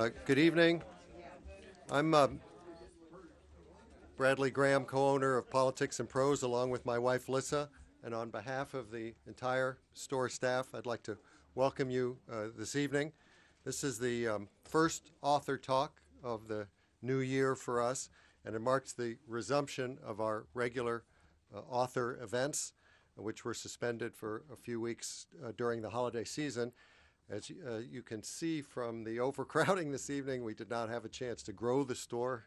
Good evening. I'm Bradley Graham, co-owner of Politics and Prose, along with my wife, Lissa. And on behalf of the entire store staff, I'd like to welcome you this evening. This is the first author talk of the new year for us, and it marks the resumption of our regular author events, which were suspended for a few weeks during the holiday season. As you can see from the overcrowding this evening, we did not have a chance to grow the store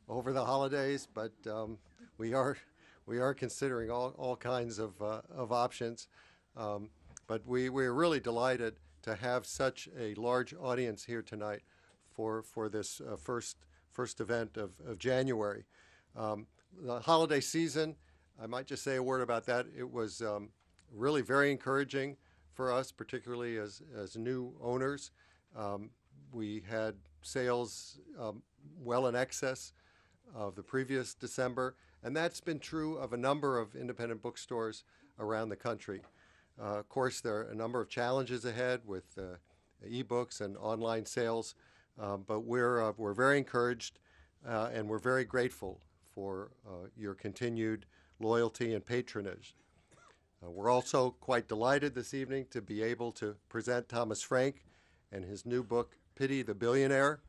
over the holidays, but we are considering all kinds of options. But we're really delighted to have such a large audience here tonight for this first event of January. The holiday season, I might just say a word about that. It was really very encouraging for us, particularly as new owners. We had sales well in excess of the previous December, and that's been true of a number of independent bookstores around the country. Of course, there are a number of challenges ahead with e-books and online sales, but we're very encouraged and we're very grateful for your continued loyalty and patronage. We're also quite delighted this evening to be able to present Thomas Frank and his new book, Pity the Billionaire.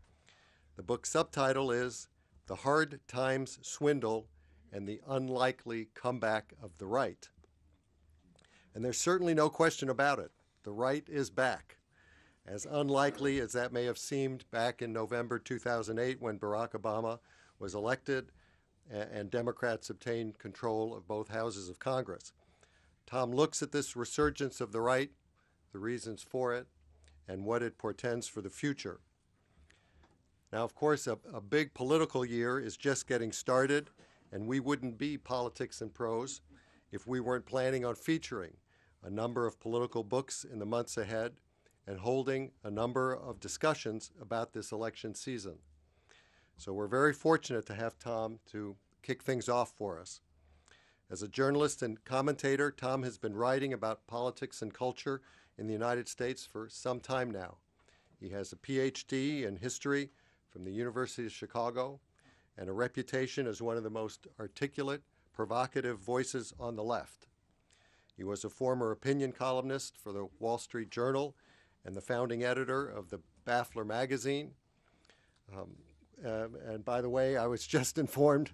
The book's subtitle is The Hard Times Swindle and the Unlikely Comeback of the Right. And there's certainly no question about it. The right is back. As unlikely as that may have seemed back in November 2008 when Barack Obama was elected and Democrats obtained control of both houses of Congress. Tom looks at this resurgence of the right, the reasons for it, and what it portends for the future. Now, of course, a big political year is just getting started, and we wouldn't be Politics and Prose if we weren't planning on featuring a number of political books in the months ahead and holding a number of discussions about this election season. So we're very fortunate to have Tom to kick things off for us. As a journalist and commentator, Tom has been writing about politics and culture in the United States for some time now. He has a PhD in history from the University of Chicago and a reputation as one of the most articulate, provocative voices on the left. He was a former opinion columnist for the Wall Street Journal and the founding editor of the Baffler magazine. And by the way, I was just informed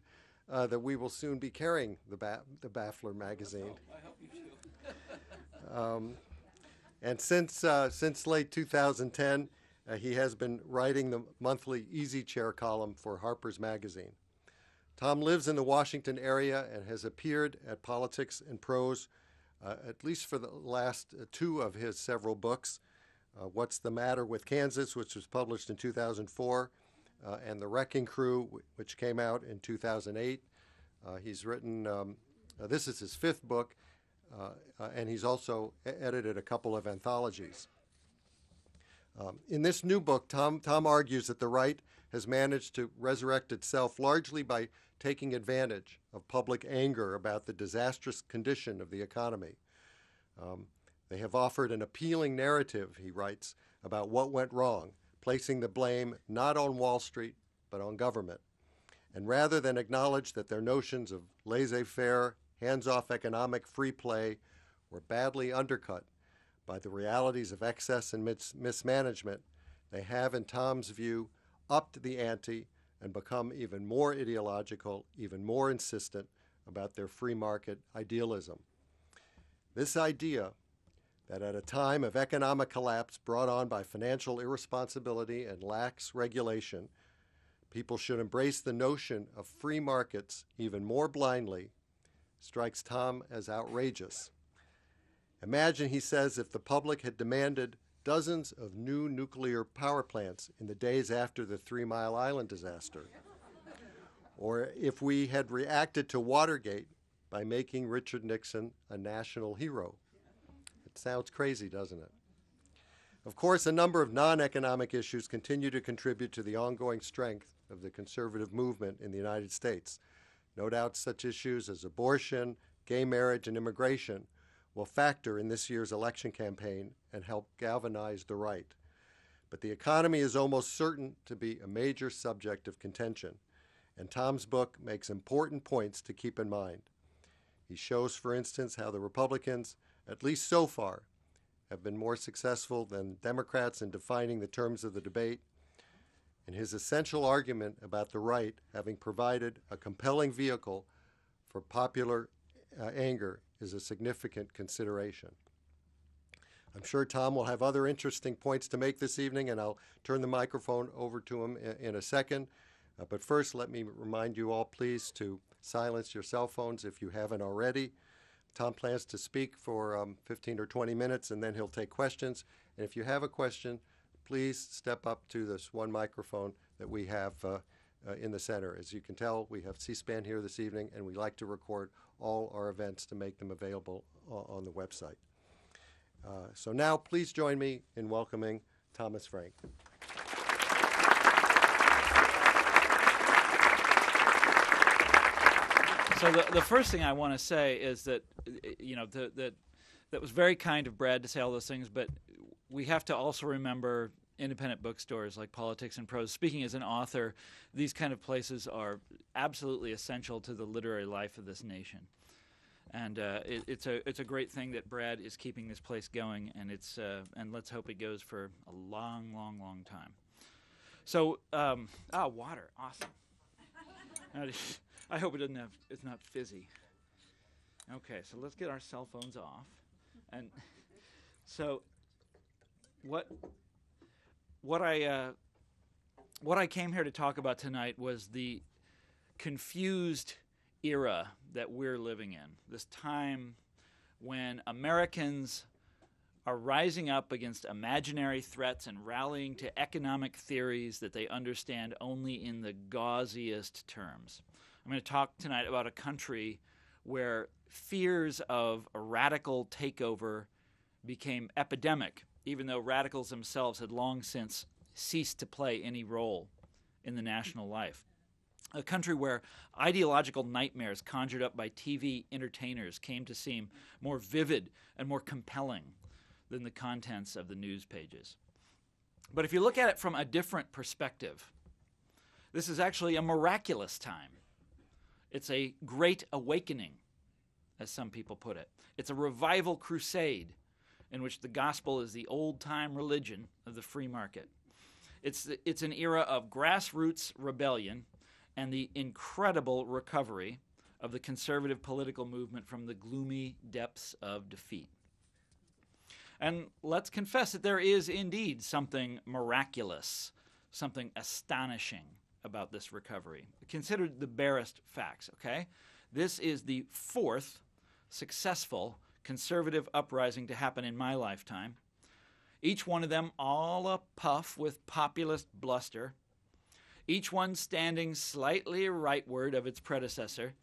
that we will soon be carrying the Baffler magazine. I hope you do. And since late 2010, he has been writing the monthly Easy Chair column for Harper's Magazine. Tom lives in the Washington area and has appeared at Politics and Prose at least for the last two of his several books, What's the Matter with Kansas, which was published in 2004, and The Wrecking Crew, which came out in 2008. He's written, this is his fifth book, and he's also edited a couple of anthologies. In this new book, Tom argues that the right has managed to resurrect itself largely by taking advantage of public anger about the disastrous condition of the economy. They have offered an appealing narrative, he writes, about what went wrong, placing the blame not on Wall Street, but on government. And rather than acknowledge that their notions of laissez-faire, hands-off economic free play were badly undercut by the realities of excess and mismanagement, they have, in Tom's view, upped the ante and become even more ideological, even more insistent about their free market idealism. This idea that at a time of economic collapse brought on by financial irresponsibility and lax regulation, people should embrace the notion of free markets even more blindly strikes Tom as outrageous. Imagine, he says, if the public had demanded dozens of new nuclear power plants in the days after the 3 Mile Island disaster, or if we had reacted to Watergate by making Richard Nixon a national hero. It sounds crazy, doesn't it? Of course, a number of non-economic issues continue to contribute to the ongoing strength of the conservative movement in the United States. No doubt such issues as abortion, gay marriage, and immigration will factor in this year's election campaign and help galvanize the right. but the economy is almost certain to be a major subject of contention, and Tom's book makes important points to keep in mind. He shows, for instance, how the Republicans, at least so far, have been more successful than Democrats in defining the terms of the debate, and his essential argument about the right having provided a compelling vehicle for popular anger is a significant consideration. I'm sure Tom will have other interesting points to make this evening, and I'll turn the microphone over to him in a second. But first, let me remind you all, please, to silence your cell phones if you haven't already. Tom plans to speak for 15 or 20 minutes, and then he'll take questions. And if you have a question, please step up to this one microphone that we have in the center. As you can tell, we have C-SPAN here this evening, and we like to record all our events to make them available on the website. So now, please join me in welcoming Thomas Frank. So the first thing I want to say is that, that was very kind of Brad to say all those things, but we have to also remember independent bookstores like Politics and Prose. Speaking as an author, these kind of places are absolutely essential to the literary life of this nation. And it's a great thing that Brad is keeping this place going, and and let's hope it goes for a long, long, long time. So, water, awesome. I hope it's not fizzy. Okay, so let's get our cell phones off. And so what I came here to talk about tonight was the confused era that we're living in. This time when Americans are rising up against imaginary threats and rallying to economic theories that they understand only in the gauziest terms. I'm going to talk tonight about a country where fears of a radical takeover became epidemic, even though radicals themselves had long since ceased to play any role in the national life. A country where ideological nightmares conjured up by TV entertainers came to seem more vivid and more compelling than the contents of the news pages. But if you look at it from a different perspective, this is actually a miraculous time. It's a great awakening, as some people put it. It's a revival crusade in which the gospel is the old-time religion of the free market. It's an era of grassroots rebellion and the incredible recovery of the conservative political movement from the gloomy depths of defeat. And let's confess that there is indeed something miraculous, something astonishing about this recovery. Consider the barest facts, okay? This is the fourth successful conservative uprising to happen in my lifetime. Each one of them all a puff with populist bluster, each one standing slightly rightward of its predecessor,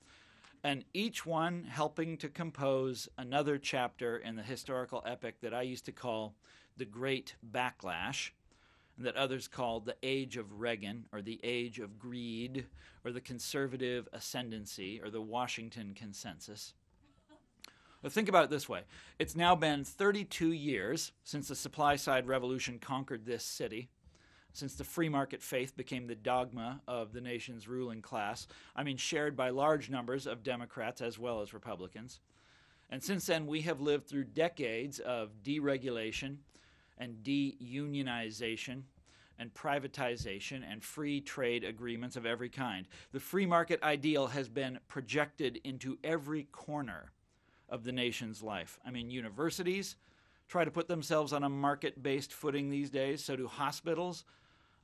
and each one helping to compose another chapter in the historical epic that I used to call the Great Backlash, and that others called the Age of Reagan, or the Age of Greed, or the Conservative Ascendancy, or the Washington Consensus. But think about it this way. It's now been 32 years since the supply-side revolution conquered this city, since the free market faith became the dogma of the nation's ruling class, shared by large numbers of Democrats as well as Republicans. And since then, we have lived through decades of deregulation and de-unionization and privatization and free trade agreements of every kind. The free market ideal has been projected into every corner of the nation's life. Universities try to put themselves on a market-based footing these days, so do hospitals,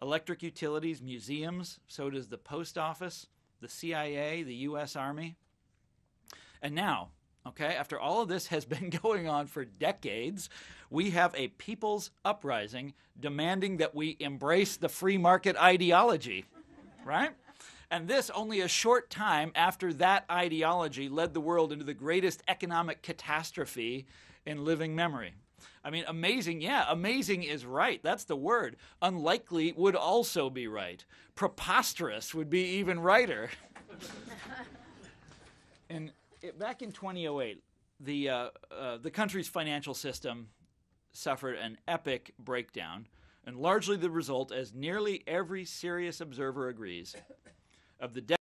electric utilities, museums, so does the post office, the CIA, the U.S. Army. And now, after all of this has been going on for decades, we have a people's uprising demanding that we embrace the free market ideology, right? And this only a short time after that ideology led the world into the greatest economic catastrophe in living memory. Amazing, amazing is right. That's the word. Unlikely would also be right. Preposterous would be even righter. Back in 2008, the country's financial system suffered an epic breakdown and largely the result, as nearly every serious observer agrees, of the